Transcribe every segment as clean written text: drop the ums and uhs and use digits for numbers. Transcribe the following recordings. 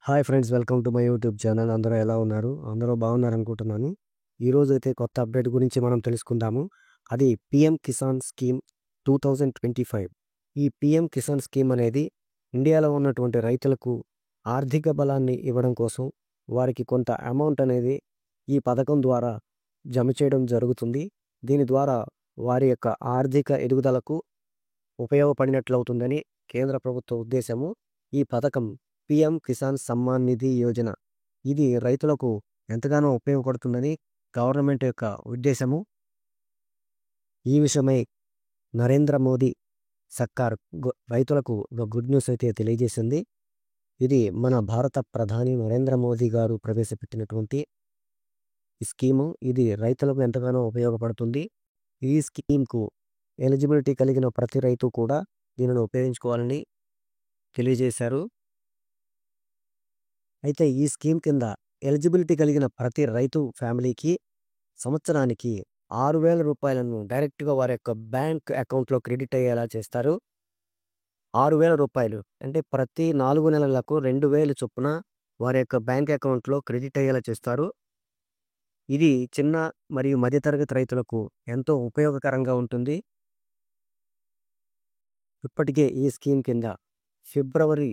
Hi friends, welcome to my YouTube channel. అందరూ ఎలా ఉన్నారు? అందరూ బాగున్నారనుకుంటున్నాను. ఈరోజైతే కొత్త అప్డేట్ గురించి మనం తెలుసుకుందాము. అది పీఎం కిసాన్ స్కీమ్ 2025. ఈ పీఎం కిసాన్ స్కీమ్ అనేది ఇండియాలో ఉన్నటువంటి రైతులకు ఆర్థిక బలాన్ని ఇవ్వడం కోసం వారికి కొంత అమౌంట్ అనేది ఈ పథకం ద్వారా జమ చేయడం జరుగుతుంది. దీని ద్వారా వారి యొక్క ఆర్థిక ఎదుగుదలకు ఉపయోగపడినట్లవుతుందని కేంద్ర ప్రభుత్వ ఉద్దేశము. ఈ పథకం పీఎం కిసాన్ సమ్మాన్ నిధి యోజన. ఇది రైతులకు ఎంతగానో ఉపయోగపడుతుందని గవర్నమెంట్ యొక్క ఉద్దేశము. ఈ విషయమై నరేంద్ర మోదీ సర్కార్ రైతులకు ఒక గుడ్ న్యూస్ అయితే తెలియజేసింది. ఇది మన భారత ప్రధాని నరేంద్ర మోదీ గారు ప్రవేశపెట్టినటువంటి ఈ స్కీము. ఇది రైతులకు ఎంతగానో ఉపయోగపడుతుంది. ఈ స్కీమ్కు ఎలిజిబిలిటీ కలిగిన ప్రతి రైతు కూడా దీనిని ఉపయోగించుకోవాలని తెలియజేశారు. అయితే ఈ స్కీమ్ కింద ఎలిజిబిలిటీ కలిగిన ప్రతి రైతు ఫ్యామిలీకి సంవత్సరానికి 6,000 రూపాయలను డైరెక్ట్గా వారి యొక్క బ్యాంక్ అకౌంట్లో క్రెడిట్ అయ్యేలా చేస్తారు. 6,000 రూపాయలు అంటే ప్రతి 4 నెలలకు 2,000 చొప్పున వారి యొక్క బ్యాంక్ అకౌంట్లో క్రెడిట్ అయ్యేలా చేస్తారు. ఇది చిన్న మరియు మధ్యతరగతి రైతులకు ఎంతో ఉపయోగకరంగా ఉంటుంది. ఇప్పటికే ఈ స్కీమ్ కింద ఫిబ్రవరి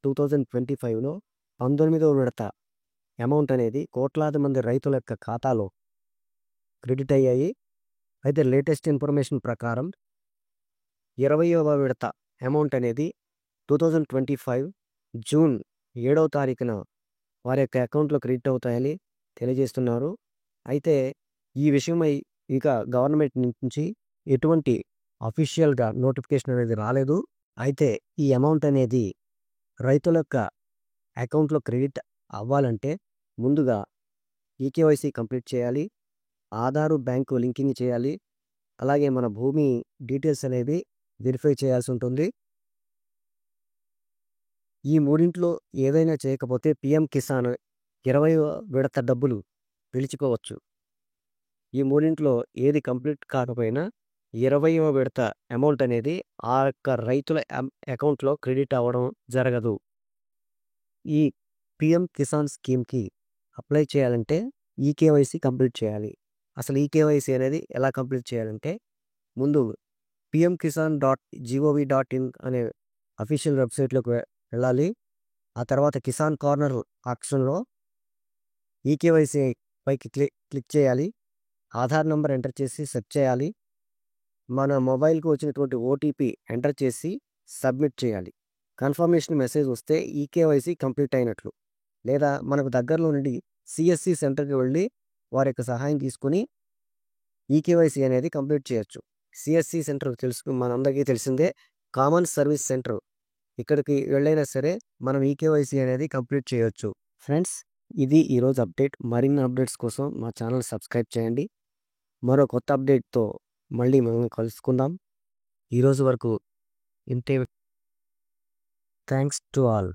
2025లో 19వ విడత అమౌంట్ అనేది కోట్లాది మంది రైతుల యొక్క ఖాతాలో క్రెడిట్ అయ్యాయి. అయితే లేటెస్ట్ ఇన్ఫర్మేషన్ ప్రకారం 20వ విడత అమౌంట్ అనేది 2025 జూన్ 7వ తారీఖున వారి యొక్క అకౌంట్లో క్రెడిట్ అవుతాయని తెలియజేస్తున్నారు. అయితే ఈ విషయమై ఇక గవర్నమెంట్ నుంచి ఎటువంటి అఫీషియల్గా నోటిఫికేషన్ అనేది రాలేదు. అయితే ఈ అమౌంట్ అనేది రైతుల యొక్క అకౌంట్లో క్రెడిట్ అవ్వాలంటే ముందుగా ఈకేవైసీ కంప్లీట్ చేయాలి, ఆధారు బ్యాంకు లింకింగ్ చేయాలి, అలాగే మన భూమి డీటెయిల్స్ అనేవి వెరిఫై చేయాల్సి ఉంటుంది. ఈ మూడింట్లో ఏదైనా చేయకపోతే పీఎం కిసాన్ 20వ విడత డబ్బులు పిలుచుకోవచ్చు. ఈ మూడింట్లో ఏది కంప్లీట్ కాకపోయినా 20వ విడత అమౌంట్ అనేది ఆ యొక్క రైతుల అకౌంట్లో క్రెడిట్ అవ్వడం జరగదు. ఈ పీఎం కిసాన్ స్కీమ్కి అప్లై చేయాలంటే ఈకేవైసీ కంప్లీట్ చేయాలి. అసలు ఈకేవైసీ అనేది ఎలా కంప్లీట్ చేయాలంటే ముందు pmkisan.gov.in అనే అఫీషియల్ వెబ్సైట్లోకి వెళ్ళాలి. ఆ తర్వాత కిసాన్ కార్నర్ ఆప్షన్లో ఈకేవైసీ పైకి క్లిక్ చేయాలి. ఆధార్ నెంబర్ ఎంటర్ చేసి సెర్చ్ చేయాలి. మన మొబైల్కి వచ్చినటువంటి ఓటీపీ ఎంటర్ చేసి సబ్మిట్ చేయాలి. కన్ఫర్మేషన్ మెసేజ్ వస్తే ఈకేవైసీ కంప్లీట్ అయినట్లు. లేదా మనకు దగ్గరలో నుండి సిఎస్సి సెంటర్కి వెళ్ళి వారి యొక్క సహాయం తీసుకుని ఈకేవైసీ అనేది కంప్లీట్ చేయొచ్చు. సిఎస్సి సెంటర్ మనందరికీ తెలిసిందే, కామన్ సర్వీస్ సెంటర్. ఇక్కడికి వెళ్ళైనా సరే మనం ఈకేవైసీ అనేది కంప్లీట్ చేయొచ్చు. ఫ్రెండ్స్, ఇది ఈరోజు అప్డేట్. మరిన్ని అప్డేట్స్ కోసం మా ఛానల్ సబ్స్క్రైబ్ చేయండి. మరో కొత్త అప్డేట్తో మళ్ళీ మనం కలుసుకుందాం. ఈరోజు వరకు ఇంతే. Thanks to all.